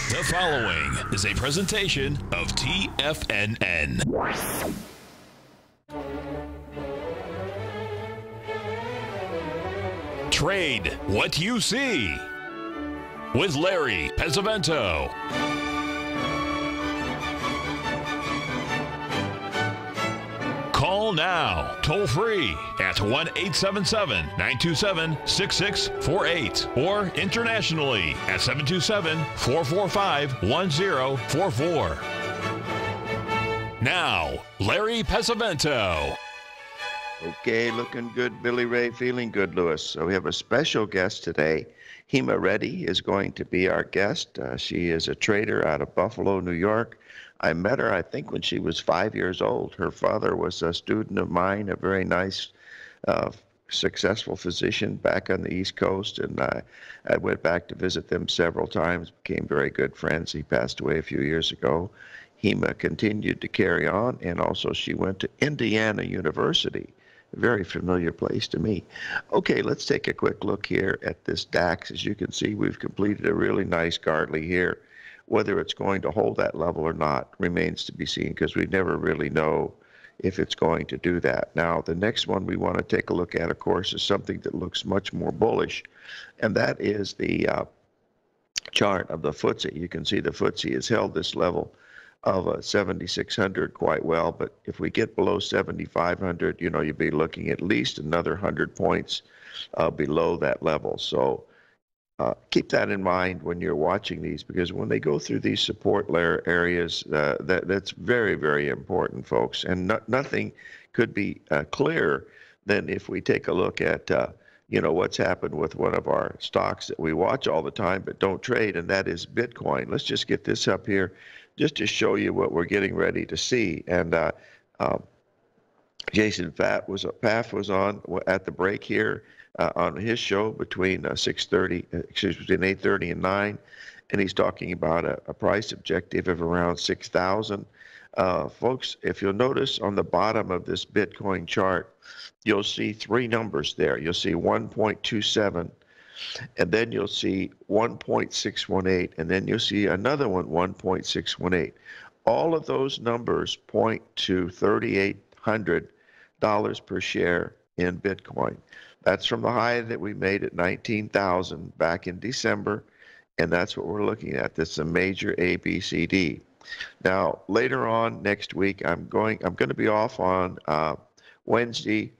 The following is a presentation of TFNN. Trade what you see with Larry Pesavento. Call now, toll free at 1-877-927-6648 or internationally at 727-445-1044. Now, Larry Pesavento. Okay, looking good, Billy Ray, feeling good, Lewis. So we have a special guest today. Hema Reddy is going to be our guest. She is a trader out of Buffalo, New York. I met her, I think, when she was 5 years old. Her father was a student of mine, a very nice, successful physician back on the East Coast, and I went back to visit them several times, became very good friends. He passed away a few years ago. Hema continued to carry on, and also she went to Indiana University, a very familiar place to me. Okay, let's take a quick look here at this DAX. As you can see, we've completed a really nice Gartley here. Whether it's going to hold that level or not remains to be seen, because we never really know if it's going to do that. Now, the next one we want to take a look at, of course, is something that looks much more bullish, and that is the chart of the FTSE. You can see the FTSE has held this level of 7,600 quite well, but if we get below 7,500, you know, you'd be looking at least another 100 points below that level. So keep that in mind when you're watching these, because when they go through these support layer areas, that's very, very important, folks. And nothing could be clearer than if we take a look at, you know, what's happened with one of our stocks that we watch all the time but don't trade, and that is Bitcoin. Let's just get this up here just to show you what we're getting ready to see. And Jason Pfaff was on at the break here on his show between 8:30 and 9, and he's talking about a price objective of around 6,000. Folks, if you'll notice on the bottom of this Bitcoin chart, you'll see three numbers there. You'll see 1.27, and then you'll see 1.618, and then you'll see another one, 1.618. All of those numbers point to $3,800 per share in Bitcoin. That's from the high that we made at 19,000 back in December, and that's what we're looking at. This is a major ABCD. Now, later on next week, I'm going to be off on Wednesday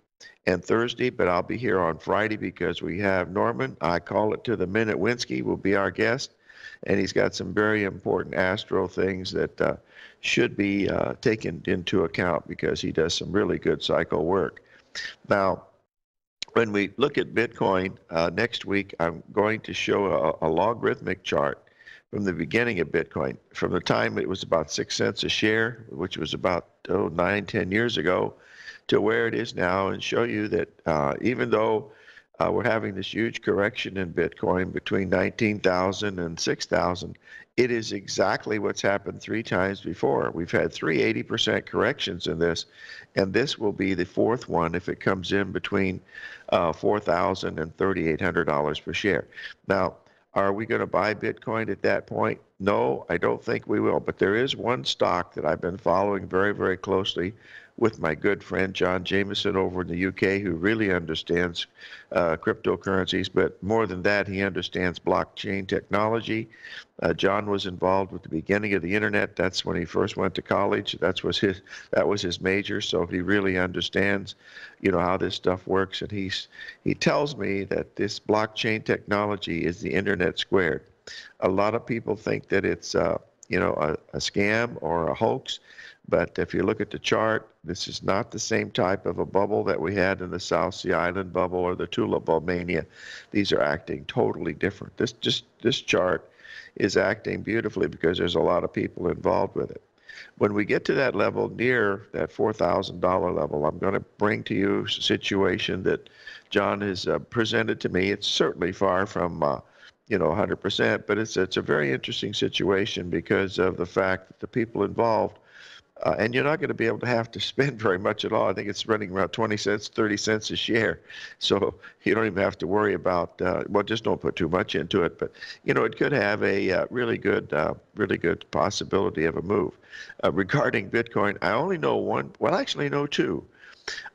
and Thursday, but I'll be here on Friday because we have Norman. I call it to the minute. Winsky will be our guest, and he's got some very important astro things that should be taken into account because he does some really good cycle work. Now, when we look at Bitcoin next week, I'm going to show a logarithmic chart from the beginning of Bitcoin, from the time it was about 6 cents a share, which was about 9-10 years ago, to where it is now, and show you that even though we're having this huge correction in Bitcoin between 19,000 and 6,000, it is exactly what's happened three times before. We've had 80% corrections in this, and this will be the fourth one if it comes in between $4,000 and $3,800 per share. Now, are we going to buy Bitcoin at that point? No, I don't think we will. But there is one stock that I've been following very, very closely with my good friend John Jameson over in the UK, who really understands cryptocurrencies. But more than that, he understands blockchain technology. John was involved with the beginning of the internet. That's when he first went to college. That was his major. So he really understands, you know, how this stuff works. And he tells me that this blockchain technology is the internet squared. A lot of people think that it's you know, a scam or a hoax. But if you look at the chart, this is not the same type of a bubble that we had in the South Sea Island bubble or the tulip bulb mania. These are acting totally different. This chart is acting beautifully because there's a lot of people involved with it. When we get to that level, near that $4,000 level, I'm going to bring to you a situation that John has presented to me. It's certainly far from 100%, but it's a very interesting situation because of the fact that the people involved And you're not going to be able to have to spend very much at all. I think it's running around 20 cents, 30 cents a share. So you don't even have to worry about, well, just don't put too much into it. But, it could have a really good possibility of a move. Regarding Bitcoin, I only know one, well, actually, I know two.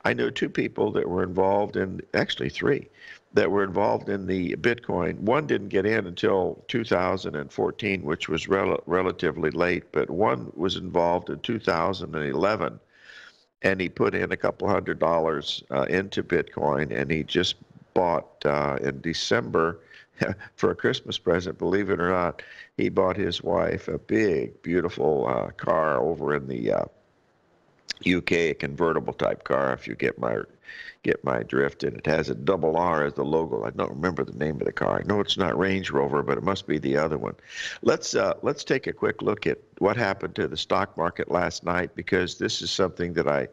I know two people that were involved in, actually three, that were involved in the Bitcoin. One didn't get in until 2014, which was relatively late, but one was involved in 2011, and he put in a couple $100 into Bitcoin, and he just bought in December for a Christmas present, believe it or not, he bought his wife a big, beautiful car over in the UK, a convertible type car, if you get my drift, and it has a double R as the logo. I don't remember the name of the car. I know it's not Range Rover, but it must be the other one. Let's take a quick look at what happened to the stock market last night, because this is something that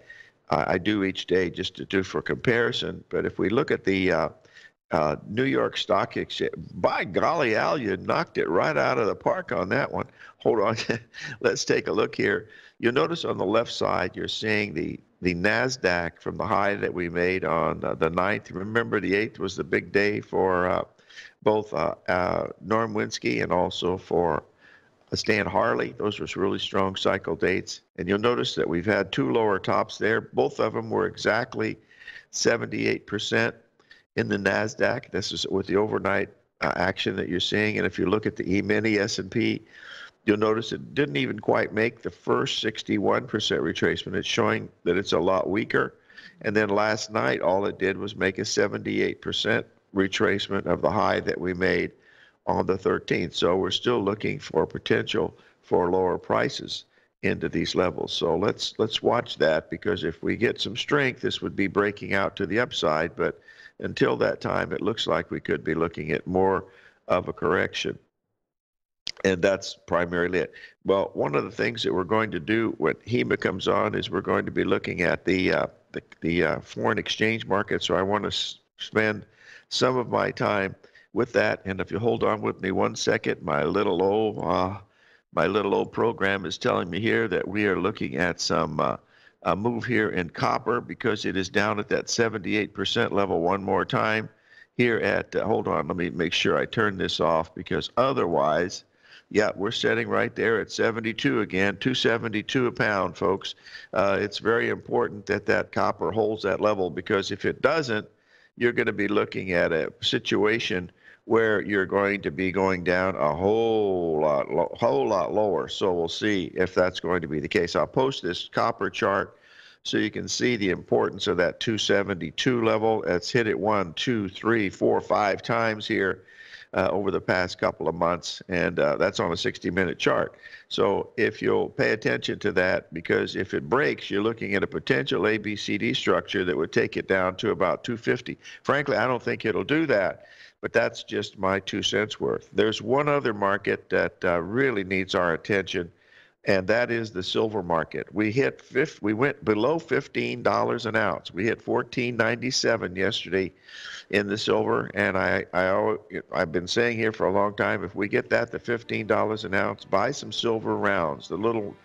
I do each day just to do for comparison. But if we look at the New York Stock Exchange, by golly, Al, you knocked it right out of the park on that one. Hold on. Let's take a look here. You'll notice on the left side, you're seeing the NASDAQ from the high that we made on the 9th. Remember, the 8th was the big day for both Norm Winsky and also for Stan Harley. Those were really strong cycle dates. And you'll notice that we've had two lower tops there. Both of them were exactly 78% in the NASDAQ. This is with the overnight action that you're seeing. And if you look at the E-mini S&P, you'll notice it didn't even quite make the first 61% retracement. It's showing that it's a lot weaker. And then last night, all it did was make a 78% retracement of the high that we made on the 13th. So we're still looking for potential for lower prices into these levels. So let's watch that, because if we get some strength, this would be breaking out to the upside. But until that time, it looks like we could be looking at more of a correction. And that's primarily it. Well, one of the things that we're going to do when HEMA comes on is we're going to be looking at the foreign exchange market. So I want to spend some of my time with that. And if you hold on with me one second, my little old program is telling me here that we are looking at some a move here in copper, because it is down at that 78% level one more time here at, hold on, let me make sure I turn this off, because otherwise, yeah, we're sitting right there at 72 again, 272 a pound, folks. It's very important that that copper holds that level, because if it doesn't, you're going to be looking at a situation where you're going to be going down a whole lot lower. So we'll see if that's going to be the case. I'll post this copper chart so you can see the importance of that 272 level. It's hit it 1, 2, 3, 4, 5 times here over the past couple of months, and that's on a 60-minute chart. So if you'll pay attention to that, because if it breaks, you're looking at a potential ABCD structure that would take it down to about 250. Frankly, I don't think it'll do that, but that's just my 2 cents worth. There's one other market that really needs our attention, and that is the silver market. We went below $15 an ounce. We hit $14.97 yesterday in the silver, and I've been saying here for a long time, if we get that to $15 an ounce, buy some silver rounds, the little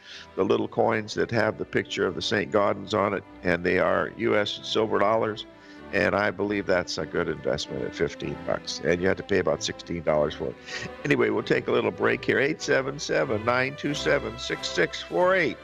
coins that have the picture of the St. Gaudens on it, and they are U.S. silver dollars. And I believe that's a good investment at $15, and you have to pay about $16 for it. Anyway, we'll take a little break here. 877-927-6648.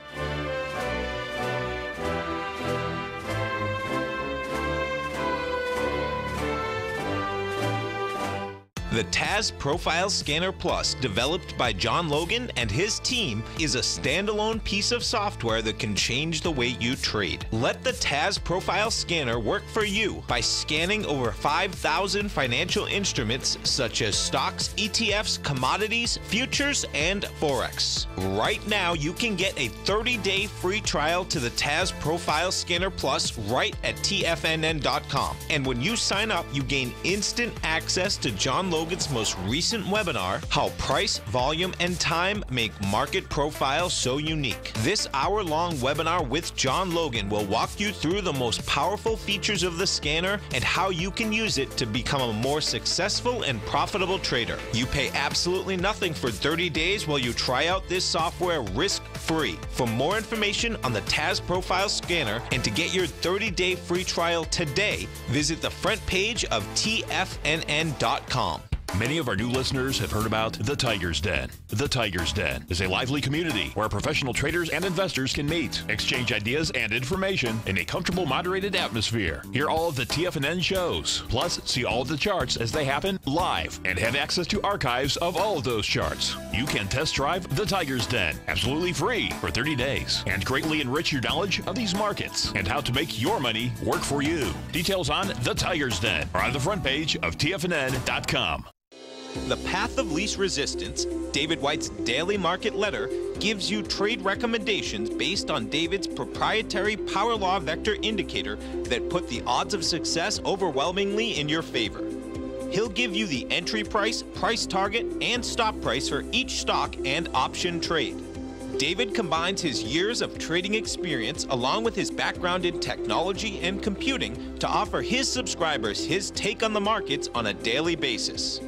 The TAS Profile Scanner Plus, developed by John Logan and his team, is a standalone piece of software that can change the way you trade. Let the TAS Profile Scanner work for you by scanning over 5,000 financial instruments such as stocks, ETFs, commodities, futures, and Forex. Right now, you can get a 30-day free trial to the TAS Profile Scanner Plus right at TFNN.com. And when you sign up, you gain instant access to John Logan's Logan's most recent webinar, How Price, Volume, and Time Make Market Profiles So Unique. This hour-long webinar with John Logan will walk you through the most powerful features of the scanner and how you can use it to become a more successful and profitable trader. You pay absolutely nothing for 30 days while you try out this software risk-free. For more information on the TAS Profile Scanner and to get your 30-day free trial today, visit the front page of TFNN.com. Many of our new listeners have heard about the Tiger's Den. The Tiger's Den is a lively community where professional traders and investors can meet, exchange ideas and information in a comfortable, moderated atmosphere. Hear all of the TFNN shows, plus see all of the charts as they happen live and have access to archives of all of those charts. You can test drive the Tiger's Den absolutely free for 30 days and greatly enrich your knowledge of these markets and how to make your money work for you. Details on the Tiger's Den are on the front page of TFNN.com. The Path of Least Resistance, David White's daily market letter, gives you trade recommendations based on David's proprietary power law vector indicator that put the odds of success overwhelmingly in your favor. He'll give you the entry price, price target, and stop price for each stock and option trade. David combines his years of trading experience along with his background in technology and computing to offer his subscribers his take on the markets on a daily basis.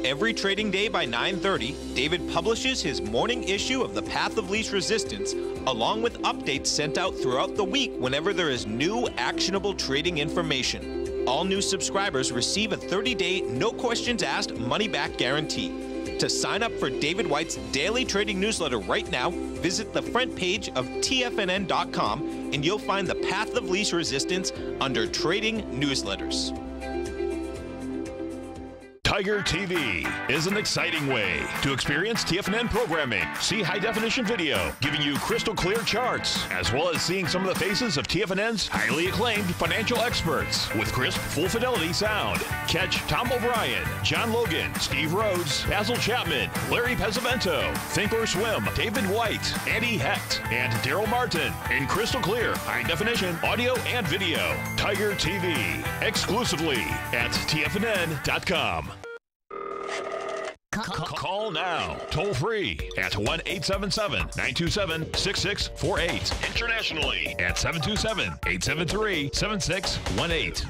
Every trading day by 9:30, David publishes his morning issue of the Path of Least Resistance, along with updates sent out throughout the week whenever there is new actionable trading information. All new subscribers receive a 30-day, no questions asked, money-back guarantee. To sign up for David White's daily trading newsletter right now, visit the front page of TFNN.com and you'll find the Path of Least Resistance under Trading Newsletters. Tiger TV is an exciting way to experience TFNN programming. See high-definition video, giving you crystal clear charts, as well as seeing some of the faces of TFNN's highly acclaimed financial experts with crisp, full-fidelity sound. Catch Tom O'Brien, John Logan, Steve Rhodes, Basil Chapman, Larry Pesavento, Think or Swim, David White, Andy Hecht, and Daryl Martin in crystal clear, high-definition audio and video. Tiger TV, exclusively at TFNN.com. Call now, toll free at 1-877-927-6648. Internationally at 727-873-7618.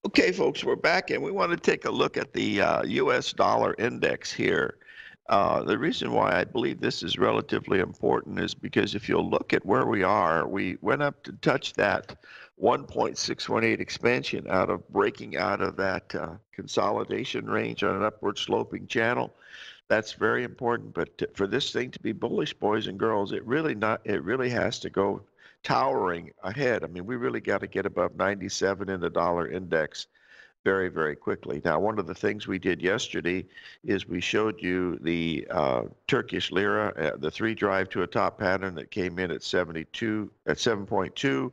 Okay, folks, we're back, and we want to take a look at the U.S. dollar index here. The reason why I believe this is relatively important is because if you'll look at where we are, we went up to touch that 1.618 expansion out of breaking out of that consolidation range on an upward sloping channel. That's very important. But for this thing to be bullish, boys and girls, it really has to go towering ahead. I mean, we really got to get above 97 in the dollar index very, very quickly. Now, one of the things we did yesterday is we showed you the Turkish lira, the three drive to a top pattern that came in at 7.2.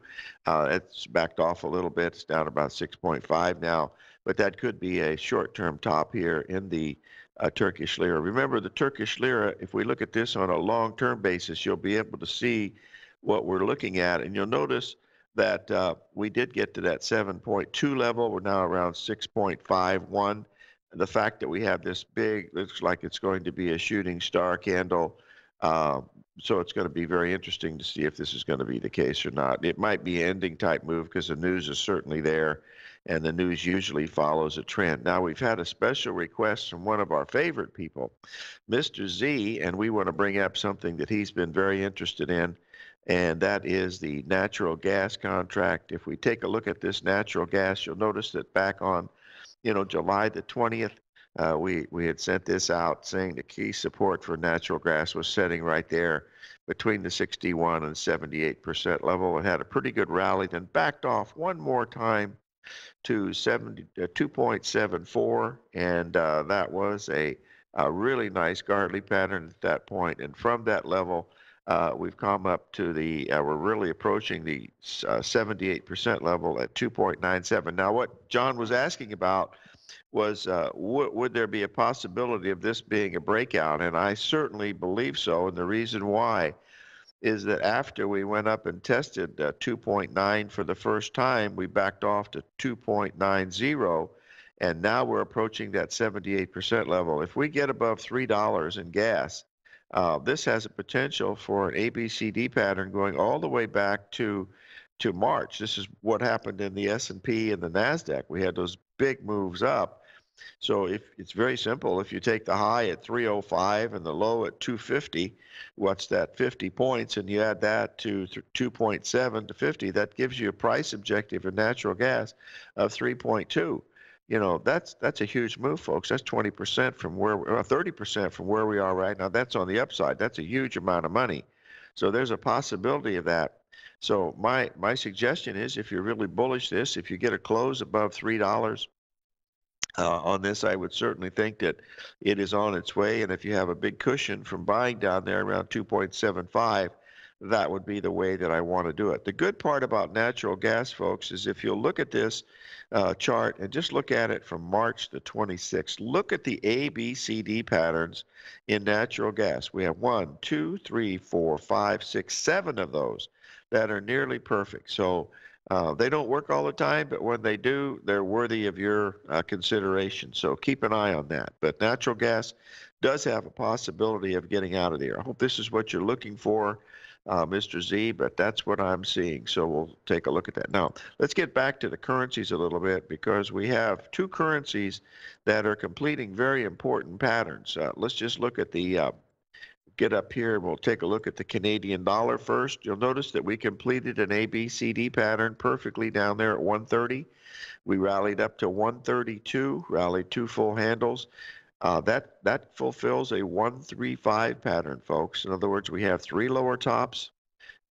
It's backed off a little bit. It's down about 6.5 now, but that could be a short-term top here in the Turkish lira. Remember, the Turkish lira, if we look at this on a long-term basis, you'll be able to see what we're looking at, and you'll notice that we did get to that 7.2 level. We're now around 6.51. The fact that we have this big, looks like it's going to be a shooting star candle. So it's going to be very interesting to see if this is going to be the case or not. It might be an ending type move because the news is certainly there, and the news usually follows a trend. Now, we've had a special request from one of our favorite people, Mr. Z, and we want to bring up something that he's been very interested in, and that is the natural gas contract. If we take a look at this natural gas, you'll notice that back on, July the 20th, we had sent this out saying the key support for natural gas was setting right there between the 61 and 78% level. It had a pretty good rally, then backed off one more time to 2.74, and that was a really nice Gartley pattern at that point. And from that level, we've come up to we're really approaching the 78% level at 2.97. Now, what John was asking about was, would there be a possibility of this being a breakout? And I certainly believe so. And the reason why is that after we went up and tested 2.9 for the first time, we backed off to 2.90, and now we're approaching that 78% level. If we get above $3 in gas, this has a potential for an ABCD pattern going all the way back to March. This is what happened in the S&P and the NASDAQ. We had those big moves up. So if it's very simple, if you take the high at 305 and the low at 250, what's that, 50 points, and you add that to 2.7 to 50, that gives you a price objective in natural gas of 3.2. You know, that's a huge move, folks. That's 20% from where, 30% from where we are right now. That's on the upside. That's a huge amount of money. So there's a possibility of that. So my suggestion is, if you're really bullish this, if you get a close above $3 on this, I would certainly think that it is on its way. And if you have a big cushion from buying down there around 2.75, that would be the way that I want to do it. The good part about natural gas, folks, is if you'll look at this chart and just look at it from March the 26th, look at the ABCD patterns in natural gas. We have 1, 2, 3, 4, 5, 6, 7 of those that are nearly perfect. So they don't work all the time, but when they do, they're worthy of your consideration. So keep an eye on that. But natural gas does have a possibility of getting out of there. I hope this is what you're looking for, Mr. Z, but that's what I'm seeing. So we'll take a look at that. Now, let's get back to the currencies a little bit, because we have two currencies that are completing very important patterns. Let's just look at the get up here, and we'll take a look at the Canadian dollar first. You'll notice that we completed an ABCD pattern perfectly down there at 130. We rallied up to 132, rallied 2 full handles. That fulfills a 135 pattern, folks. In other words, we have 3 lower tops.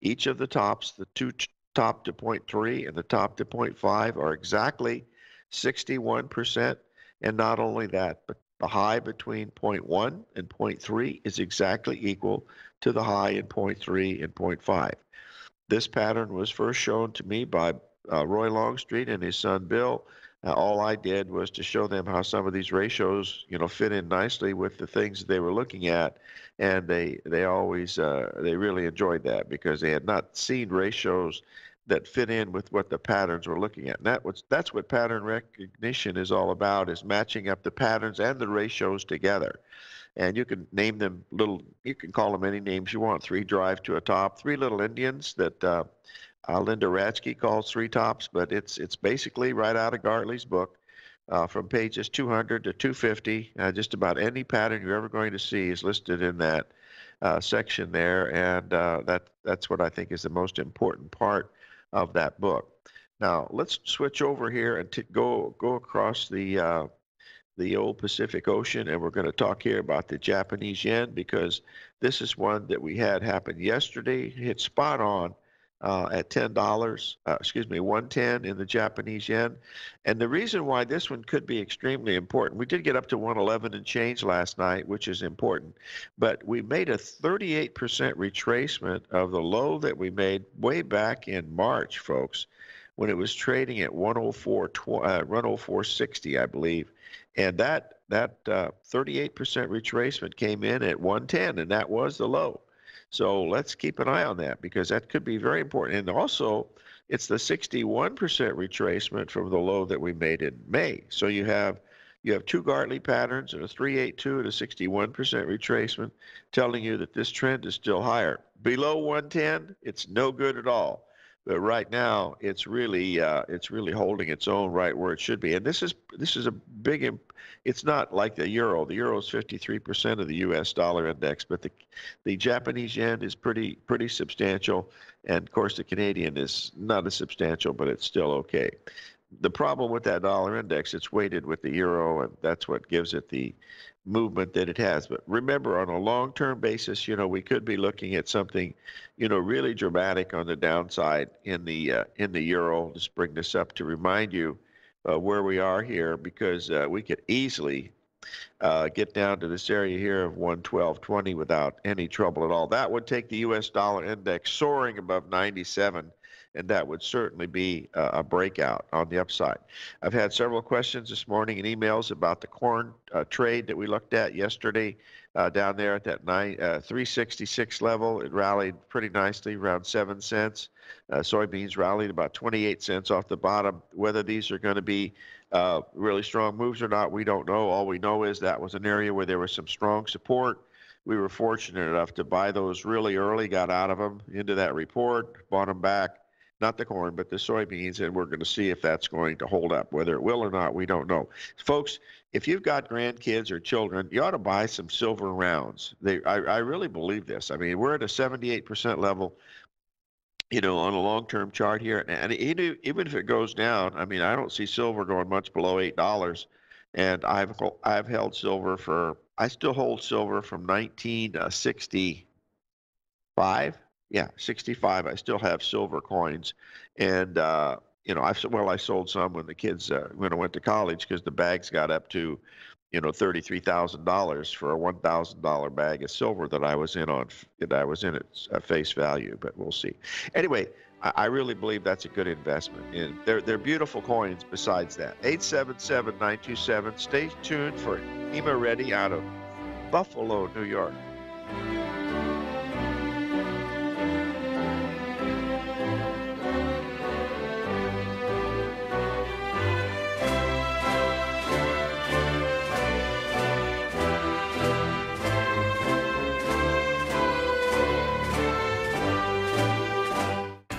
Each of the tops, the 2 top to 0.3 and the top to 0.5, are exactly 61%. And not only that, but the high between 0.1 and 0.3 is exactly equal to the high in 0.3 and 0.5. This pattern was first shown to me by Roy Longstreet and his son Bill. All I did was to show them how some of these ratios, fit in nicely with the things they were looking at, and they always they really enjoyed that, because they had not seen ratios that fit in with what the patterns we're looking at. And that's what pattern recognition is all about, is matching up the patterns and the ratios together. And you can name them you can call them any names you want. 3 drive to a top, 3 little Indians that Linda Ratsky calls 3 tops, but it's basically right out of Gartley's book. From pages 200 to 250, just about any pattern you're ever going to see is listed in that section there, and that's what I think is the most important part of that book. Now let's switch over here and go across the old Pacific Ocean, and we're going to talk here about the Japanese yen, because this is one that we had happen yesterday. Hit spot on at $110 in the Japanese yen. And the reason why this one could be extremely important, we did get up to 111 and change last night, which is important, but we made a 38% retracement of the low that we made way back in March, folks, when it was trading at 104.60, I believe. And that 38% retracement came in at 110, and that was the low. So let's keep an eye on that, because that could be very important. And also, it's the 61% retracement from the low that we made in May. So you have 2 Gartley patterns, and a 382 and a 61% retracement, telling you that this trend is still higher. Below 110, it's no good at all. But right now, it's really holding its own right where it should be. And this is a big. It's not like the euro. The euro is 53% of the U.S. dollar index, but the Japanese yen is pretty substantial, and of course the Canadian is not as substantial, but it's still okay. The problem with that dollar index, it's weighted with the euro, and that's what gives it the movement that it has. But remember, on a long-term basis, we could be looking at something, really dramatic on the downside in the euro. Just bring this up to remind you where we are here, because we could easily get down to this area here of 112.20 without any trouble at all. That would take the U.S. dollar index soaring above 97, and that would certainly be a breakout on the upside. I've had several questions this morning and emails about the corn trade that we looked at yesterday down there at that 366 level. It rallied pretty nicely, around 7 cents. Soybeans rallied about 28 cents off the bottom. Whether these are going to be really strong moves or not, we don't know. All we know is that was an area where there was some strong support. We were fortunate enough to buy those really early, got out of them into that report, bought them back, not the corn, but the soybeans, and we're going to see if that's going to hold up. Whether it will or not, we don't know. Folks, if you've got grandkids or children, you ought to buy some silver rounds. I really believe this. I mean, we're at a 78% level, you know, on a long-term chart here. And even if it goes down, I mean, I don't see silver going much below $8. And I've held silver I still hold silver from 1965. Yeah, 65. I still have silver coins. And, you know, I sold some when the kids, when I went to college, because the bags got up to, you know, $33,000 for a $1,000 bag of silver that I was in at face value, but we'll see. Anyway, I really believe that's a good investment. And they're beautiful coins besides that. 877-927. Stay tuned for Ema Reddy out of Buffalo, New York.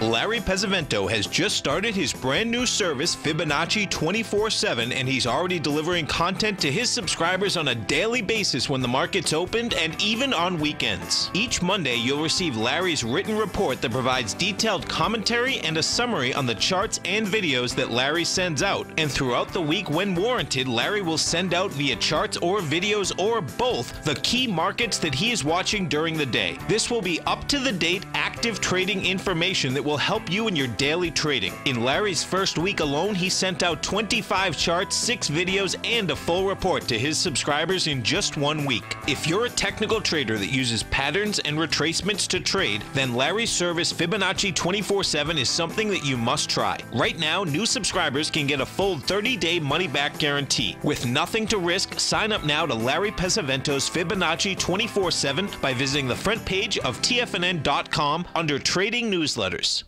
Larry Pesavento has just started his brand new service, Fibonacci 24/7, and he's already delivering content to his subscribers on a daily basis when the market's opened and even on weekends. Each Monday, you'll receive Larry's written report that provides detailed commentary and a summary on the charts and videos that Larry sends out. And throughout the week, when warranted, Larry will send out via charts or videos or both the key markets that he is watching during the day. This will be up-to-the-date, active trading information that will help you in your daily trading. In Larry's first week alone, he sent out 25 charts, 6 videos, and a full report to his subscribers in just 1 week. If you're a technical trader that uses patterns and retracements to trade, then Larry's service Fibonacci 24/7 is something that you must try. Right now, new subscribers can get a full 30-day money-back guarantee. With nothing to risk, sign up now to Larry Pesavento's Fibonacci 24/7 by visiting the front page of TFNN.com under Trading Newsletters.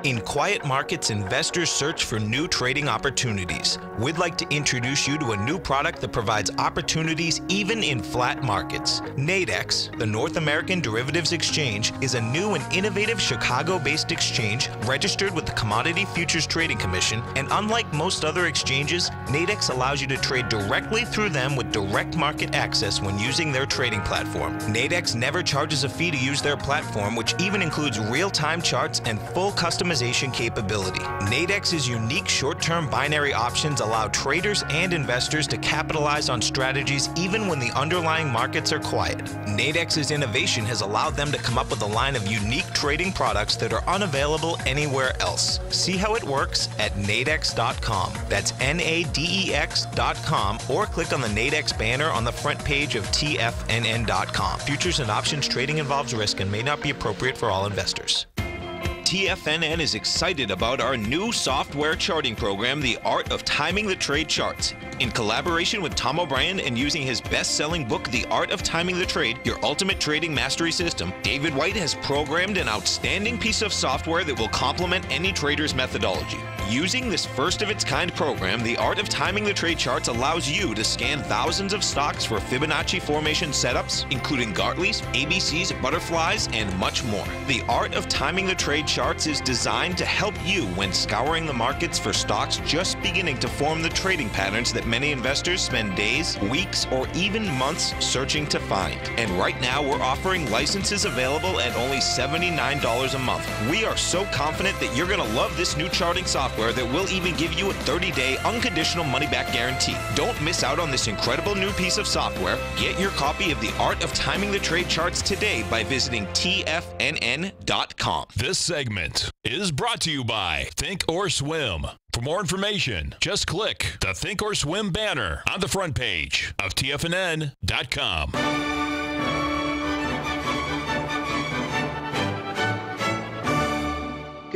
In quiet markets, investors search for new trading opportunities. We'd like to introduce you to a new product that provides opportunities even in flat markets. Nadex, the North American Derivatives Exchange, is a new and innovative Chicago-based exchange registered with the Commodity Futures Trading Commission, and unlike most other exchanges, Nadex allows you to trade directly through them with direct market access when using their trading platform. Nadex never charges a fee to use their platform, which even includes real-time charts and full customization capability. Nadex's unique short-term binary options allow traders and investors to capitalize on strategies even when the underlying markets are quiet. Nadex's innovation has allowed them to come up with a line of unique trading products that are unavailable anywhere else. See how it works at nadex.com. That's NADEX.com, or click on the Nadex banner on the front page of TFNN.com. Futures and options trading involves risk and may not be appropriate for all investors. TFNN is excited about our new software charting program, The Art of Timing the Trade Charts. In collaboration with Tom O'Brien and using his best-selling book, The Art of Timing the Trade, Your Ultimate Trading Mastery System, David White has programmed an outstanding piece of software that will complement any trader's methodology. Using this first-of-its-kind program, The Art of Timing the Trade Charts allows you to scan thousands of stocks for Fibonacci formation setups, including Gartleys, ABCs, butterflies, and much more. The Art of Timing the Trade Charts is designed to help you when scouring the markets for stocks just beginning to form the trading patterns that many investors spend days, weeks, or even months searching to find. And right now, we're offering licenses available at only $79 a month. We are so confident that you're going to love this new charting software that will even give you a 30-day unconditional money-back guarantee. Don't miss out on this incredible new piece of software. Get your copy of The Art of Timing the Trade Charts today by visiting TFNN.com. This segment is brought to you by Think or Swim. For more information, just click the Think or Swim banner on the front page of TFNN.com.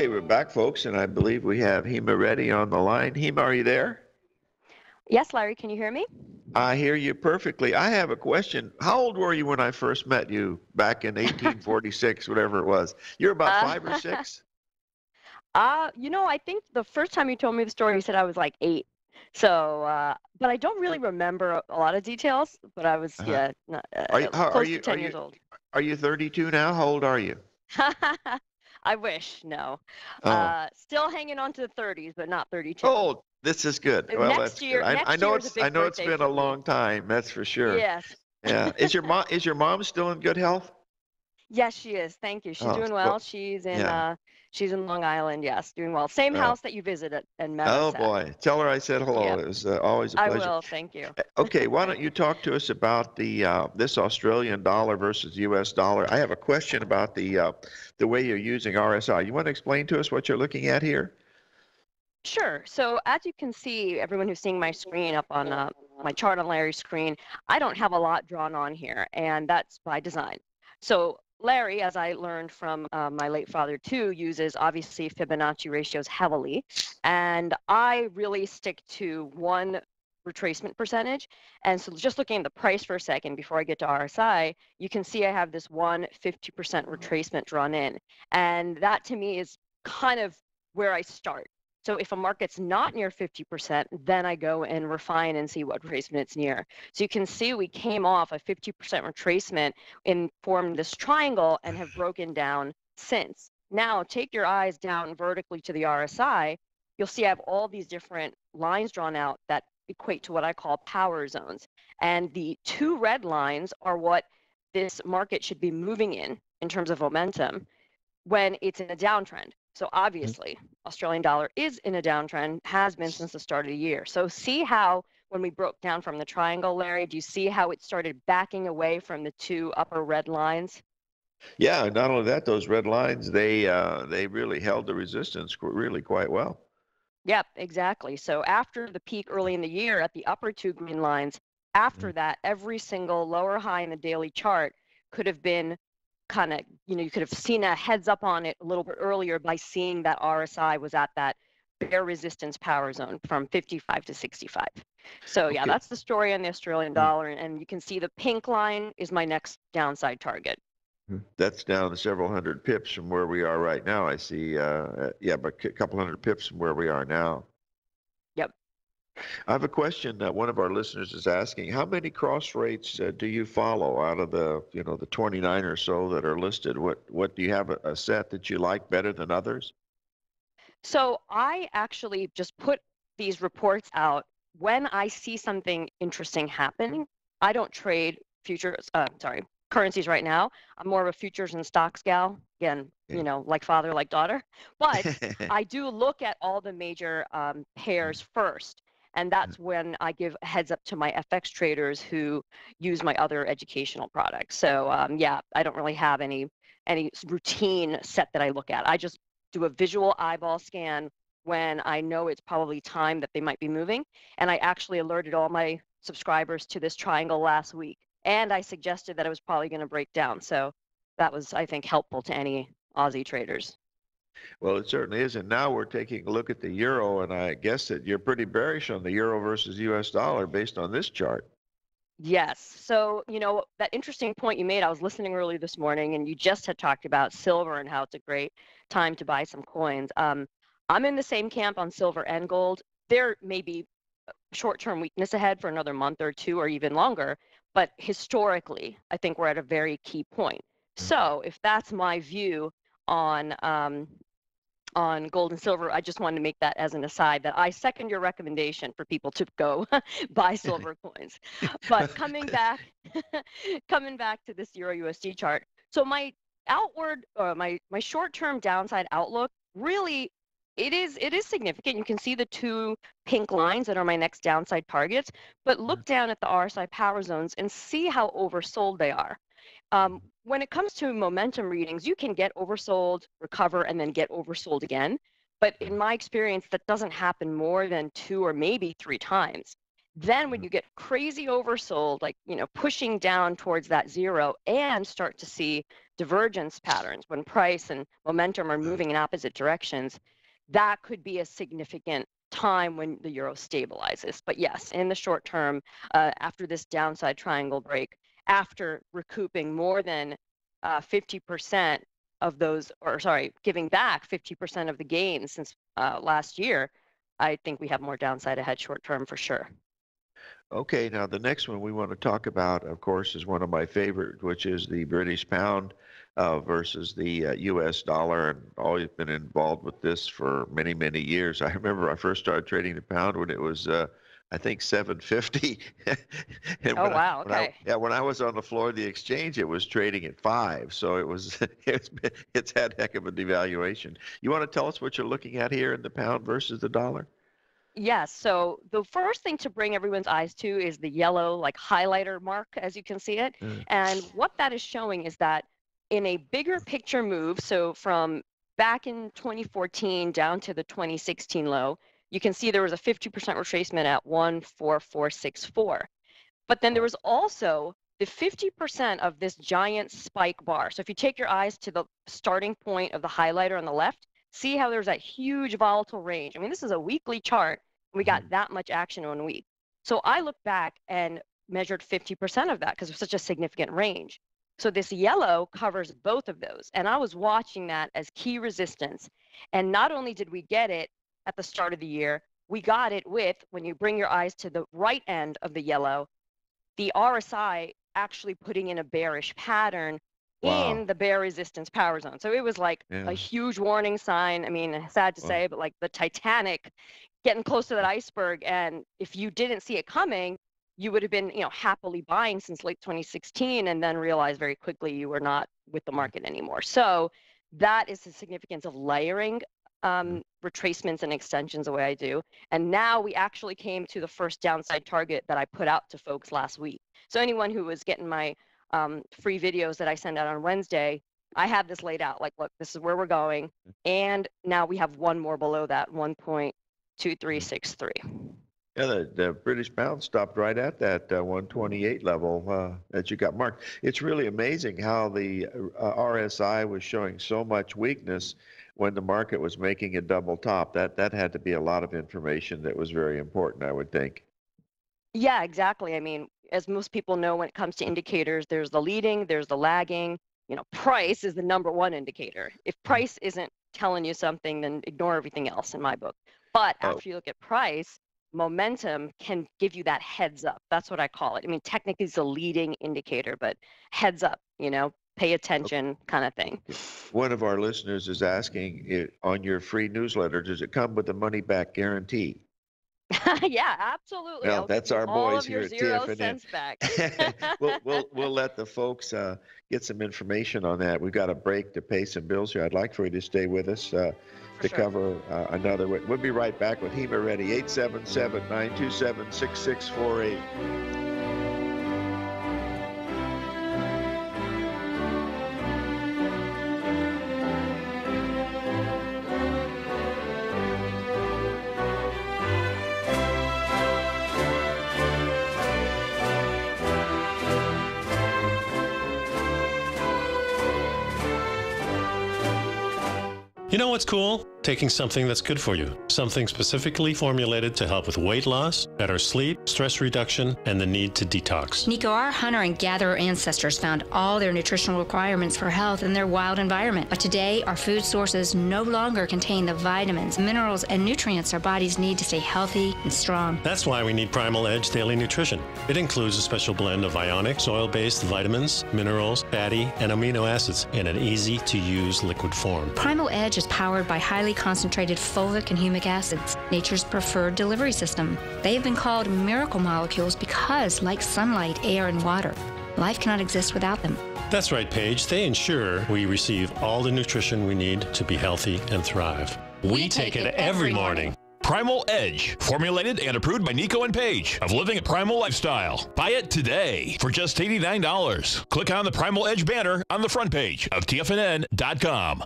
Okay, we're back, folks, and I believe we have Hema Reddy on the line. Hema, are you there? Yes, Larry, can you hear me? I hear you perfectly. I have a question. How old were you when I first met you back in 1846, whatever it was? You're about 5 or 6? I think the first time you told me the story, you said I was like 8. So, but I don't really remember a lot of details, but I was, Uh-huh. close to 10 years old. Are you 32 now? How old are you? I wish, no. Oh. Still hanging on to the 30s, but not 32. Oh, this is good. Well, Next year, that's good. I know year is a big I know it's birthday been for a me. long time, that's for sure. Yes. Yeah. Is your mom still in good health? Yes, she is. Thank you. She's Oh, doing well. She's in yeah. she's in Long Island. Yes, doing well. Same Well, house that you visited and met oh us at. boy. Tell her I said hello. Yep. It was always a I pleasure. will. Thank you. Okay, why don't you talk to us about the this Australian dollar versus U.S. dollar? I have a question about the way you're using RSI. You want to explain to us what you're looking at here? Sure. So as you can see, everyone who's seeing my screen up on my chart on Larry's screen, I don't have a lot drawn on here, and that's by design. So Larry, as I learned from my late father too, uses obviously Fibonacci ratios heavily, and I really stick to one retracement percentage. And so just looking at the price for a second before I get to RSI, you can see I have this 50% retracement drawn in, and that to me is kind of where I start. So if a market's not near 50%, then I go and refine and see what retracement it's near. So you can see we came off a 50% retracement and formed this triangle and have broken down since. Now take your eyes down vertically to the RSI. You'll see I have all these different lines drawn out that equate to what I call power zones. And the 2 red lines are what this market should be moving in terms of momentum when it's in a downtrend. So obviously, Australian dollar is in a downtrend, has been since the start of the year. So see how when we broke down from the triangle, Larry, do you see how it started backing away from the 2 upper red lines? Yeah, not only that, those red lines, they really held the resistance really quite well. Yep, exactly. So after the peak early in the year at the upper 2 green lines, after that, every single lower high in the daily chart could have been kind of, you could have seen a heads up on it a little bit earlier by seeing that RSI was at that bear resistance power zone from 55 to 65. So yeah, that's the story on the Australian dollar. And you can see the pink line is my next downside target. That's down several hundred pips from where we are right now. I see, but a couple hundred pips from where we are now. Yep. I have a question that one of our listeners is asking. How many cross rates do you follow out of the, the 29 or so that are listed? What do you have a set that you like better than others? So I actually just put these reports out when I see something interesting happening. I don't trade currencies right now. I'm more of a futures and stocks gal. Again, like father, like daughter. But I do look at all the major pairs first. And that's when I give a heads up to my FX traders who use my other educational products. So I don't really have any routine set that I look at. I just do a visual eyeball scan when I know it's probably time that they might be moving. And I actually alerted all my subscribers to this triangle last week. And I suggested that it was probably going to break down. So that was, I think, helpful to any Aussie traders. Well, it certainly is. And now we're taking a look at the euro, and I guess that you're pretty bearish on the euro versus U.S. dollar based on this chart. Yes. So, that interesting point you made, I was listening early this morning, and you just had talked about silver and how it's a great time to buy some coins. I'm in the same camp on silver and gold. There may be short-term weakness ahead for another month or 2 or even longer, but historically, I think we're at a very key point. So if that's my view on gold and silver, I just wanted to make that as an aside that I second your recommendation for people to go buy silver coins. But coming back to this Euro USD chart, so my my short-term downside outlook really it is significant. You can see the 2 pink lines that are my next downside targets, but look down at the RSI power zones and see how oversold they are. When it comes to momentum readings, you can get oversold, recover, and then get oversold again. But in my experience, that doesn't happen more than 2 or maybe 3 times. Then when you get crazy oversold, like, pushing down towards that zero and start to see divergence patterns when price and momentum are moving in opposite directions, that could be a significant time when the euro stabilizes. But yes, in the short term, after this downside triangle break, after recouping more than 50% of those, or sorry, giving back 50% of the gains since last year, I think we have more downside ahead short term for sure. Okay, now the next one we want to talk about, of course, is one of my favorite, which is the British pound versus the US dollar. And always been involved with this for many, many years. I remember I first started trading the pound when it was, I think, 750. And Oh, wow. Okay. when I was on the floor of the exchange, it was trading at 5. So it was, it's had heck of a devaluation. You want to tell us what you're looking at here in the pound versus the dollar? Yes. So the first thing to bring everyone's eyes to is the yellow, like, highlighter mark, as you can see it. And what that is showing is that in a bigger picture move, so from back in 2014 down to the 2016 low, you can see there was a 50% retracement at 14464. But then there was also the 50% of this giant spike bar. So if you take your eyes to the starting point of the highlighter on the left, see how there's that huge volatile range. I mean, this is a weekly chart. We got that much action in 1 week. So I looked back and measured 50% of that because it's such a significant range. So this yellow covers both of those. And I was watching that as key resistance. And not only did we get it at the start of the year, we got it with, when you bring your eyes to the right end of the yellow, the RSI actually putting in a bearish pattern in the bear resistance power zone. So it was like a huge warning sign. I mean, sad to say, but like the Titanic getting close to that iceberg. And if you didn't see it coming, you would have been, happily buying since late 2016 and then realized very quickly you were not with the market anymore. So that is the significance of layering retracements and extensions the way I do. And now we actually came to the first downside target that I put out to folks last week. So anyone who was getting my free videos that I send out on Wednesday, I have this laid out, like, look, this is where we're going. And now we have one more below that, 1.2363. Yeah, the British pound stopped right at that 128 level that you got marked. It's really amazing how the RSI was showing so much weakness when the market was making a double top. That had to be a lot of information that was very important, I would think. Yeah, exactly. I mean, as most people know, when it comes to indicators, there's the leading, there's the lagging. Price is the #1 indicator. If price isn't telling you something, then ignore everything else in my book. But after you look at price, momentum can give you that heads up. That's what I call it. I mean, technically it's a leading indicator, but heads up, pay attention kind of thing. One of our listeners is asking, on your free newsletter, does it come with a money back guarantee? Yeah, absolutely. Well, that's our boys here at TFNN. Back. we'll let the folks get some information on that. We've got a break to pay some bills here. I'd like for you to stay with us to cover another. We'll be right back with HEMA Ready, 877-927-6648. You know what's cool? Taking something that's good for you. Something specifically formulated to help with weight loss, better sleep, stress reduction, and the need to detox. Nico, our hunter and gatherer ancestors found all their nutritional requirements for health in their wild environment. But today, our food sources no longer contain the vitamins, minerals, and nutrients our bodies need to stay healthy and strong. That's why we need Primal Edge Daily Nutrition. It includes a special blend of ionic, soil-based vitamins, minerals, fatty, and amino acids in an easy-to-use liquid form. Primal Edge is powered by highly concentrated fulvic and humic acids, nature's preferred delivery system. They have been called miracle molecules because, like sunlight, air, and water, life cannot exist without them. That's right, Paige. They ensure we receive all the nutrition we need to be healthy and thrive. We take it every morning. Primal Edge, formulated and approved by Nico and Paige of Living a Primal Lifestyle. Buy it today for just $89. Click on the Primal Edge banner on the front page of TFNN.com.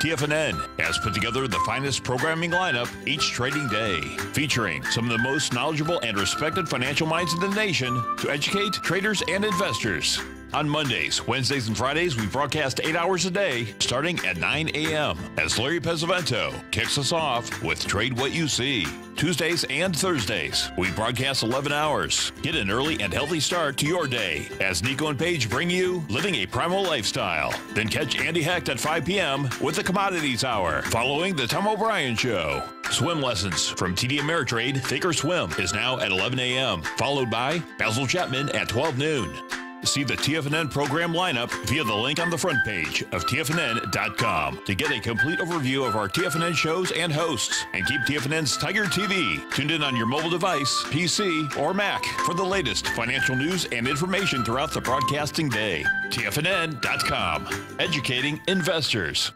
TFNN has put together the finest programming lineup each trading day, featuring some of the most knowledgeable and respected financial minds in the nation to educate traders and investors. On Mondays, Wednesdays, and Fridays, we broadcast 8 hours a day, starting at 9 a.m. as Larry Pesavento kicks us off with Trade What You See. Tuesdays and Thursdays, we broadcast 11 hours. Get an early and healthy start to your day as Nico and Paige bring you Living a Primal Lifestyle. Then catch Andy Hecht at 5 p.m. with the Commodities Hour, following the Tom O'Brien Show. Swim lessons from TD Ameritrade Thinkorswim is now at 11 a.m., followed by Basil Chapman at 12 noon. See the TFNN program lineup via the link on the front page of TFNN.com to get a complete overview of our TFNN shows and hosts. And keep TFNN's Tiger TV tuned in on your mobile device, PC, or Mac for the latest financial news and information throughout the broadcasting day. TFNN.com, educating investors.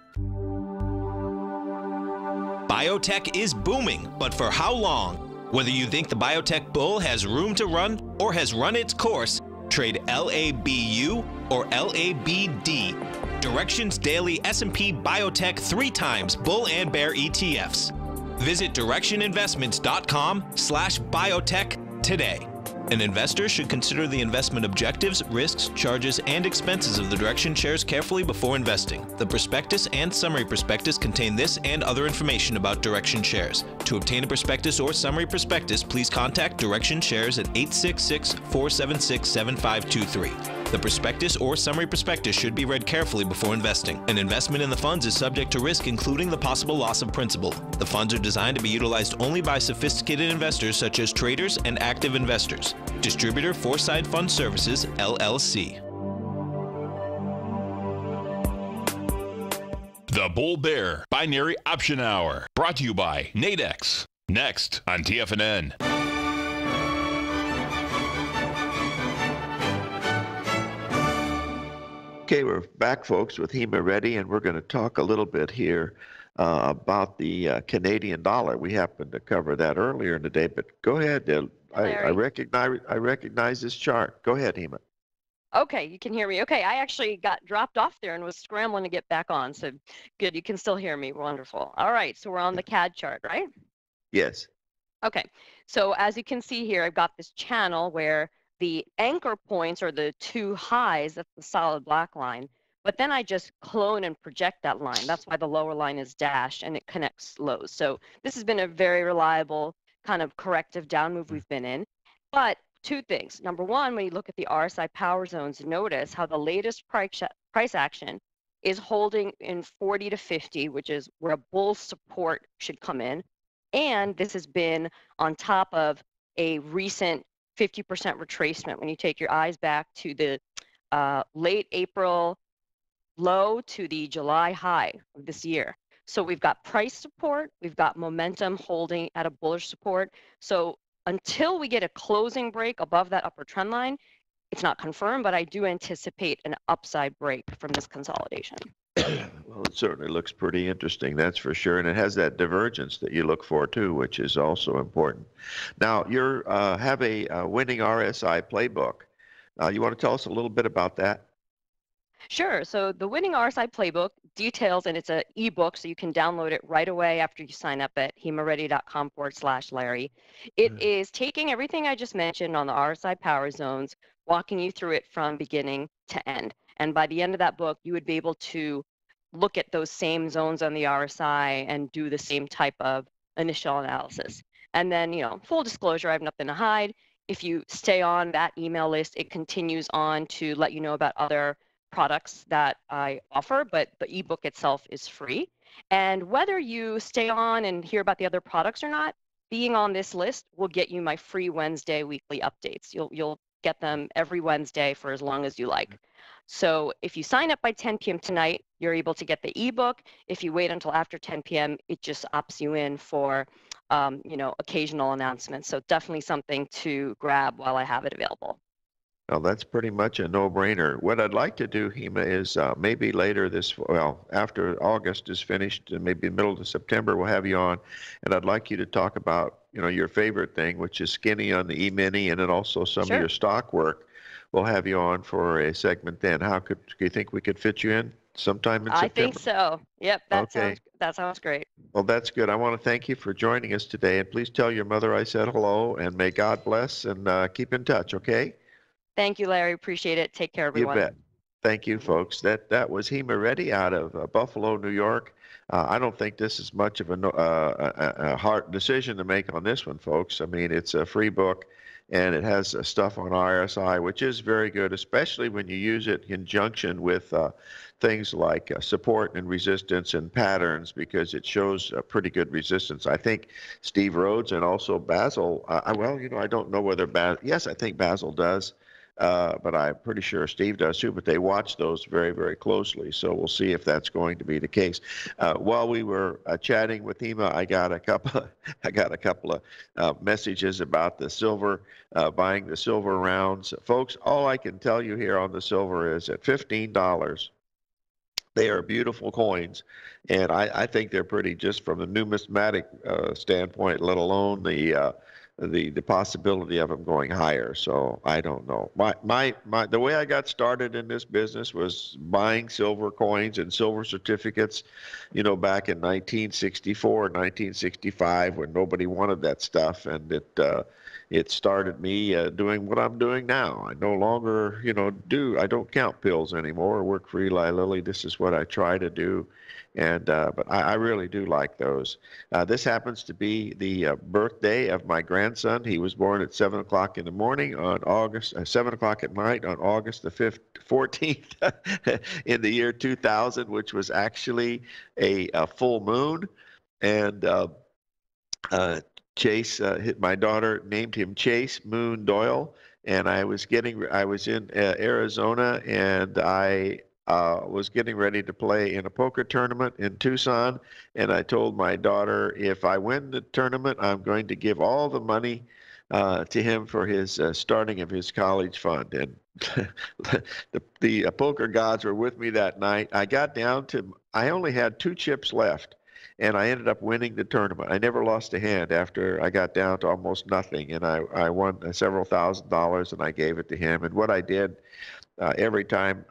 Biotech is booming, but for how long? Whether you think the biotech bull has room to run or has run its course, trade LABU or LABD. Directions Daily S&P Biotech 3 times bull and bear ETFs. Visit directioninvestments.com/biotech today. An investor should consider the investment objectives, risks, charges, and expenses of the Direction shares carefully before investing. The prospectus and summary prospectus contain this and other information about Direction shares. To obtain a prospectus or summary prospectus, please contact Direction shares at 866-476-7523. The prospectus or summary prospectus should be read carefully before investing. An investment in the funds is subject to risk, including the possible loss of principal. The funds are designed to be utilized only by sophisticated investors such as traders and active investors. Distributor Foreside Fund Services, LLC. The Bull Bear Binary Option Hour, brought to you by Nadex. Next on TFNN. Okay, we're back, folks, with Hema Reddy, and we're going to talk a little bit here about the Canadian dollar. We happened to cover that earlier in the day, but go ahead. I recognize this chart. Go ahead, Hema. Okay, you can hear me. Okay, I actually got dropped off there and was scrambling to get back on. So good, you can still hear me. Wonderful. All right, so we're on the CAD chart, right? Yes. Okay, so as you can see here, I've got this channel where the anchor points are the two highs, that's the solid black line, but then I just clone and project that line. That's why the lower line is dashed and it connects lows. So this has been a very reliable kind of corrective down move we've been in. But two things. Number one, when you look at the RSI power zones, notice how the latest price action is holding in 40 to 50, which is where a bull support should come in. And this has been on top of a recent 50% retracement when you take your eyes back to the late April low to the July high of this year. So we've got price support, we've got momentum holding at a bullish support. So until we get a closing break above that upper trend line, it's not confirmed, but I do anticipate an upside break from this consolidation. Well, it certainly looks pretty interesting, that's for sure. And it has that divergence that you look for, too, which is also important. Now, you have a winning RSI playbook. You want to tell us a little bit about that? Sure. So the Winning RSI Playbook details, and it's an ebook, so you can download it right away after you sign up at hemaready.com/Larry. It is taking everything I just mentioned on the RSI power zones, walking you through it from beginning to end. And by the end of that book, you would be able to look at those same zones on the RSI and do the same type of initial analysis. And then, full disclosure, I have nothing to hide. If you stay on that email list, it continues on to let you know about other products that I offer, but the ebook itself is free. And whether you stay on and hear about the other products or not, being on this list will get you my free Wednesday weekly updates. You'll get them every Wednesday for as long as you like. So if you sign up by 10 p.m. tonight, you're able to get the ebook. If you wait until after 10 p.m., it just opts you in for occasional announcements. So definitely something to grab while I have it available. Well, that's pretty much a no-brainer. What I'd like to do, Hema, is maybe later after August is finished, maybe middle of September, we'll have you on, and I'd like you to talk about, your favorite thing, which is skinny on the E-mini, and then also some of your stock work. We'll have you on for a segment then. Do you think we could fit you in? sometime in I September? think so. Yep, Okay. that sounds great. Well, that's good. I want to thank you for joining us today, and please tell your mother I said hello, and may God bless, and keep in touch, okay? Thank you, Larry. Appreciate it. Take care, You everyone. bet. Thank you, folks. That was Hema Reddy out of Buffalo, New York. I don't think this is much of a hard decision to make on this one, folks. I mean, it's a free book, and it has stuff on RSI, which is very good, especially when you use it in conjunction with things like support and resistance and patterns, because it shows pretty good resistance. I think Steve Rhodes and also Basil, well, I don't know whether yes, I think Basil does. But I'm pretty sure Steve does too. But they watch those very, very closely. So we'll see if that's going to be the case. While we were chatting with Hema, I got a couple of messages about the silver, buying the silver rounds, folks. All I can tell you here on the silver is at $15. They are beautiful coins, and I think they're pretty just from a numismatic standpoint, let alone the possibility of them going higher. So I don't know. The way I got started in this business was buying silver coins and silver certificates, back in 1964, 1965, when nobody wanted that stuff, and it started me doing what I'm doing now. I no longer, I don't count pills anymore or work for Eli Lilly. This is what I try to do. And but I really do like those. This happens to be the birthday of my grandson. He was born at 7 o'clock in the morning on August, 7 o'clock at night on August the 14th in the year 2000, which was actually a full moon. And Chase, my daughter named him Chase Moon Doyle, and I was in Arizona, and I was getting ready to play in a poker tournament in Tucson, and I told my daughter, if I win the tournament, I'm going to give all the money to him for his starting of his college fund. And the poker gods were with me that night. I only had 2 chips left, and I ended up winning the tournament. I never lost a hand after I got down to almost nothing, and I won several $1,000s, and I gave it to him. And what I did every time,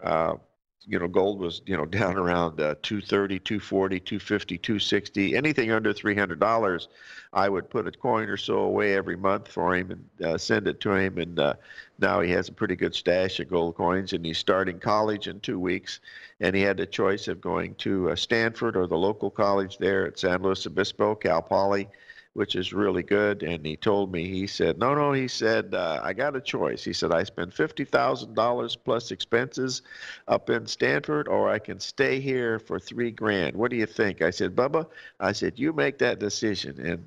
gold was, down around 230, 240, 250, 260, anything under $300, I would put a coin or so away every month for him and send it to him. And now he has a pretty good stash of gold coins, and he's starting college in 2 weeks. And he had a choice of going to Stanford or the local college there at San Luis Obispo, Cal Poly, which is really good. And he told me, he said, no, he said, I got a choice. He said, I spent $50,000 plus expenses up in Stanford, or I can stay here for $3,000. What do you think? I said, Bubba, I said, you make that decision. And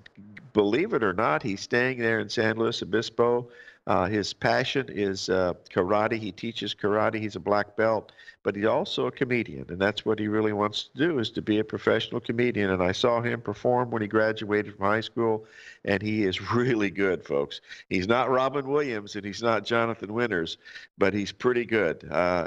believe it or not, he's staying there in San Luis Obispo. His passion is karate. He teaches karate. He's a black belt, but he's also a comedian, and that's what he really wants to do, is to be a professional comedian. And I saw him perform when he graduated from high school, and he is really good, folks. He's not Robin Williams, and he's not Jonathan Winters, but he's pretty good.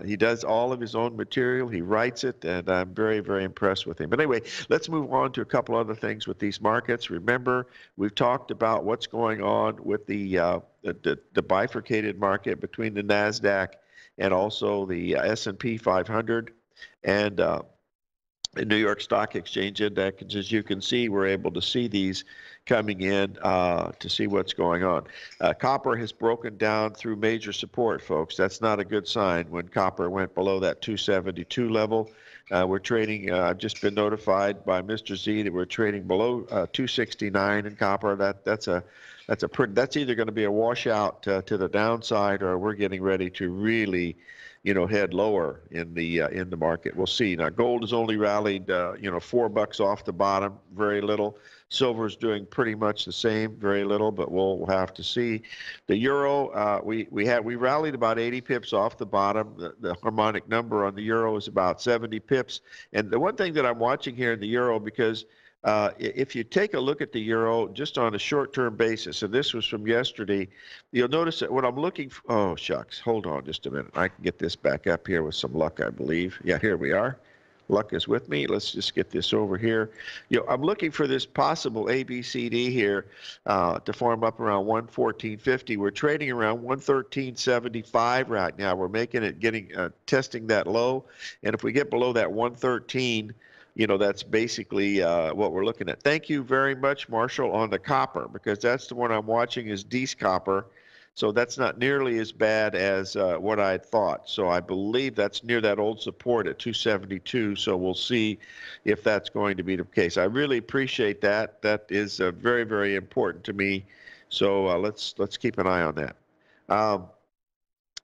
He does all of his own material. He writes it, and I'm very, very impressed with him. But anyway, let's move on to a couple other things with these markets. Remember, we've talked about what's going on with the bifurcated market between the NASDAQ and also the S&P 500 and the New York Stock Exchange Index. As you can see, we're able to see these coming in to see what's going on. Copper has broken down through major support, folks. That's not a good sign when copper went below that 272 level. We're trading, I've just been notified by Mr. Z that we're trading below 269 in copper. That's either going to be a washout to the downside, or we're getting ready to really, head lower in the market. We'll see. Now, gold has only rallied, $4 off the bottom, very little. Silver is doing pretty much the same, very little, but we'll have to see. The euro, we rallied about 80 pips off the bottom. The harmonic number on the euro is about 70 pips. And the one thing that I'm watching here in the euro, because if you take a look at the euro just on a short-term basis, and this was from yesterday, you'll notice that what I'm looking for, oh, shucks, hold on just a minute. I can get this back up here with some luck, I believe. Yeah, here we are. luck is with me. Let's just get this over here. I'm looking for this possible ABCD here to form up around 114.50. We're trading around 113.75 right now. We're making it, testing that low. And if we get below that 113, that's basically what we're looking at. Thank you very much, Marshall, on the copper, because that's the one I'm watching is D's copper. So that's not nearly as bad as what I thought. So I believe that's near that old support at 272. So we'll see if that's going to be the case. I really appreciate that. That is very, very important to me. So let's keep an eye on that.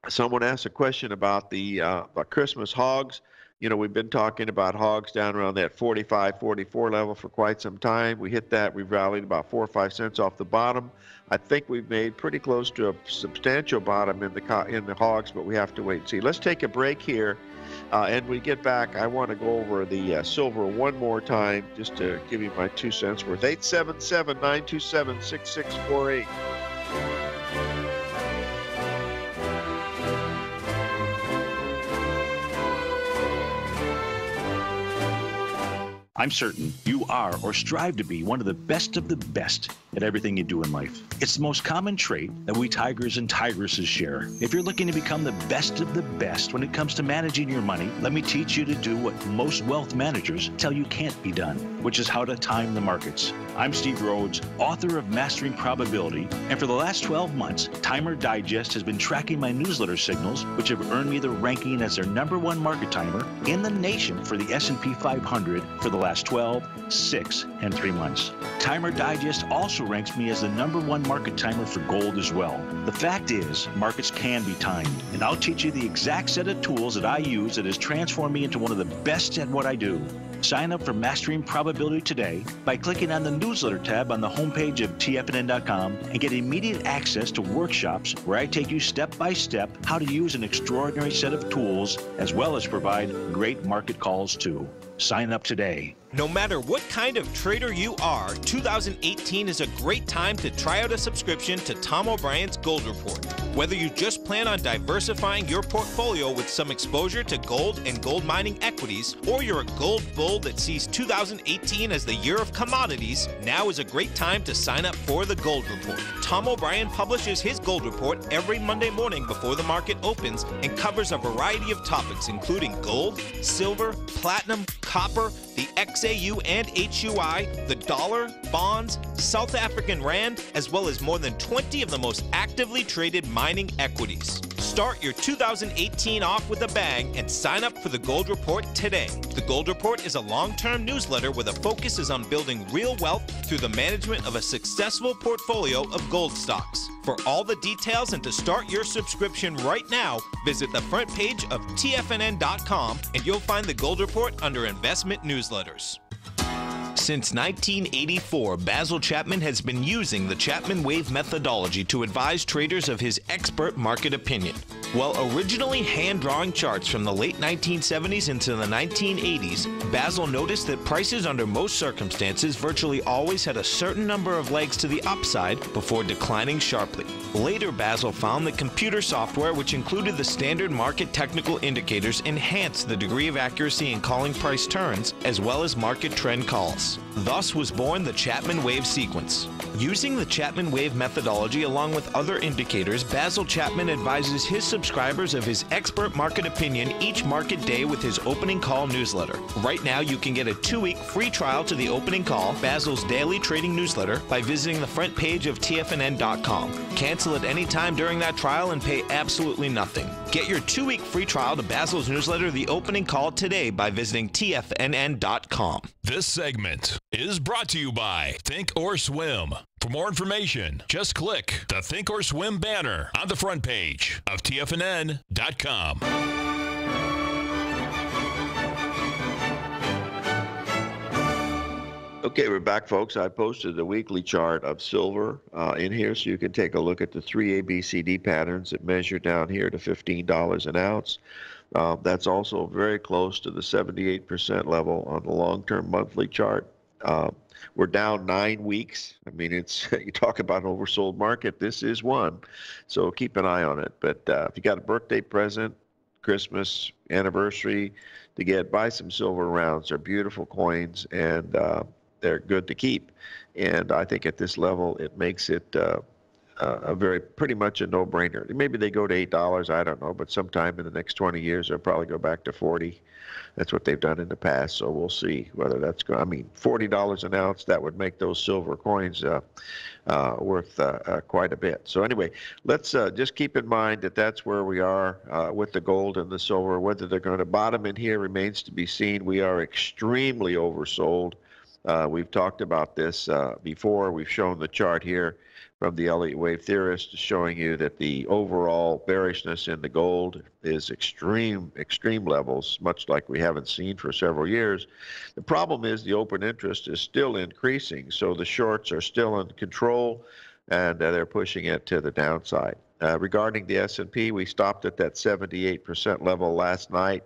Someone asked a question about the Christmas hogs. We've been talking about hogs down around that 45, 44 level for quite some time. We hit that. We've rallied about 4 or 5 cents off the bottom. I think we've made pretty close to a substantial bottom in the hogs, but we have to wait and see. Let's take a break here, and we get back. I want to go over the silver one more time just to give you my 2 cents worth. 877-927-6648. I'm certain you are or strive to be one of the best at everything you do in life. It's the most common trait that we tigers and tigresses share. If you're looking to become the best of the best when it comes to managing your money, let me teach you to do what most wealth managers tell you can't be done, which is how to time the markets. I'm Steve Rhodes, author of Mastering Probability, and for the last 12 months, Timer Digest has been tracking my newsletter signals, which have earned me the ranking as their #1 market timer in the nation for the S&P 500 for the last 12, 6, and 3 months. Timer Digest also ranks me as the #1 market timer for gold as well. The fact is, markets can be timed, and I'll teach you the exact set of tools that I use that has transformed me into one of the best at what I do. Sign up for Mastering Probability today by clicking on the newsletter tab on the homepage of TFNN.com and get immediate access to workshops where I take you step by step how to use an extraordinary set of tools as well as provide great market calls too. Sign up today. No matter what kind of trader you are, 2018 is a great time to try out a subscription to Tom O'Brien's Gold Report. Whether you just plan on diversifying your portfolio with some exposure to gold and gold mining equities, or you're a gold bull that sees 2018 as the year of commodities, now is a great time to sign up for the Gold Report. Tom O'Brien publishes his Gold Report every Monday morning before the market opens and covers a variety of topics including gold, silver, platinum, copper, the XAU and HUI, the dollar, bonds, South African rand, as well as more than 20 of the most actively traded mining equities. Start your 2018 off with a bang and sign up for the Gold Report today. The Gold Report is a long-term newsletter where the focus is on building real wealth through the management of a successful portfolio of gold stocks. For all the details and to start your subscription right now, visit the front page of TFNN.com and you'll find the Gold Report under Investment Newsletters. Since 1984, Basil Chapman has been using the Chapman Wave methodology to advise traders of his expert market opinion. While originally hand-drawing charts from the late 1970s into the 1980s, Basil noticed that prices under most circumstances virtually always had a certain number of legs to the upside before declining sharply. Later, Basil found that computer software, which included the standard market technical indicators, enhanced the degree of accuracy in calling price turns, as well as market trend calls. Thus was born the Chapman Wave sequence. Using the Chapman Wave methodology along with other indicators, Basil Chapman advises his subscribers of his expert market opinion each market day with his opening call newsletter. Right now, you can get a 2-week free trial to the opening call, Basil's daily trading newsletter, by visiting the front page of TFNN.com. Cancel at any time during that trial and pay absolutely nothing. Get your 2-week free trial to Basil's newsletter, The Opening Call, today by visiting TFNN.com. This segment is brought to you by Think or Swim. For more information, just click the Think or Swim banner on the front page of TFNN.com. Okay, we're back, folks. I posted a weekly chart of silver in here so you can take a look at the 3 ABCD patterns that measure down here to $15 an ounce. That's also very close to the 78% level on the long-term monthly chart. We're down 9 weeks. I mean, it's you talk about an oversold market. This is one, so keep an eye on it. But if you got a birthday present, Christmas anniversary to buy some silver rounds. They're beautiful coins, and they're good to keep. And I think at this level, it makes it pretty much a no-brainer. Maybe they go to $8, I don't know, but sometime in the next 20 years, they'll probably go back to 40. That's what they've done in the past, so we'll see whether that's going. I mean, $40 an ounce, that would make those silver coins worth quite a bit. So anyway, let's just keep in mind that that's where we are with the gold and the silver. Whether they're going to bottom in here remains to be seen. We are extremely oversold. We've talked about this before. We've shown the chart here from the Elliott wave theorist showing you that the overall bearishness in the gold is extreme levels, much like we haven't seen for several years. The problem is the open interest is still increasing, so the shorts are still in control, and they're pushing it to the downside. Regarding the S&P, we stopped at that 78% level last night.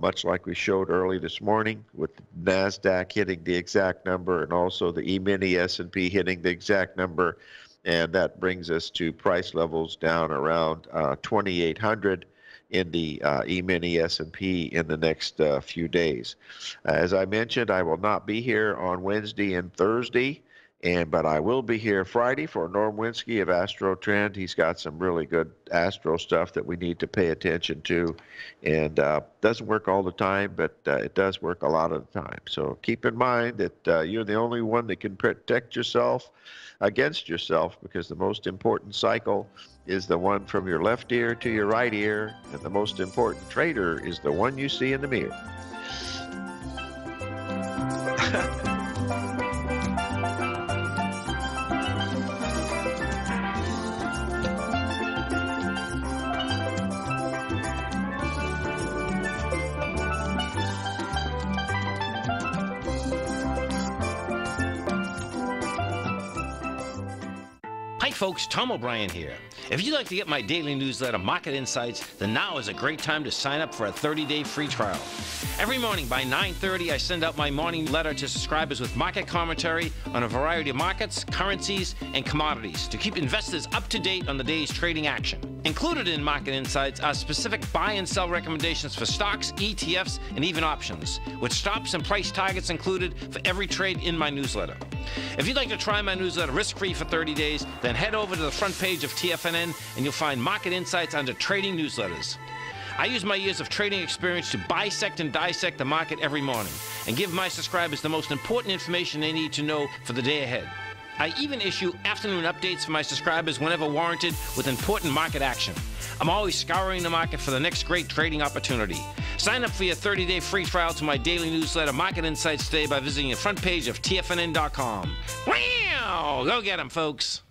Much like we showed early this morning, with NASDAQ hitting the exact number and also the E-mini S&P hitting the exact number, and that brings us to price levels down around 2,800 in the E-mini S&P in the next few days. As I mentioned, I will not be here on Wednesday and Thursday, but I will be here Friday for Norm Winsky of Astro Trend. He's got some really good astro stuff that we need to pay attention to, and doesn't work all the time, but it does work a lot of the time. So keep in mind that you're the only one that can protect yourself against yourself, because the most important cycle is the one from your left ear to your right ear, and the most important trader is the one you see in the mirror. Hi folks, Tom O'Brien here. If you'd like to get my daily newsletter, Market Insights, then now is a great time to sign up for a 30-day free trial. Every morning by 9:30, I send out my morning letter to subscribers with market commentary on a variety of markets, currencies, and commodities to keep investors up to date on the day's trading action. Included in Market Insights are specific buy and sell recommendations for stocks, ETFs, and even options, with stops and price targets included for every trade in my newsletter. If you'd like to try my newsletter risk-free for 30 days, then head over to the front page of TFNN and you'll find Market Insights under Trading Newsletters. I use my years of trading experience to bisect and dissect the market every morning and give my subscribers the most important information they need to know for the day ahead. I even issue afternoon updates for my subscribers whenever warranted with important market action. I'm always scouring the market for the next great trading opportunity. Sign up for your 30-day free trial to my daily newsletter, Market Insights, today by visiting the front page of TFNN.com. Wow! Go get 'em, folks!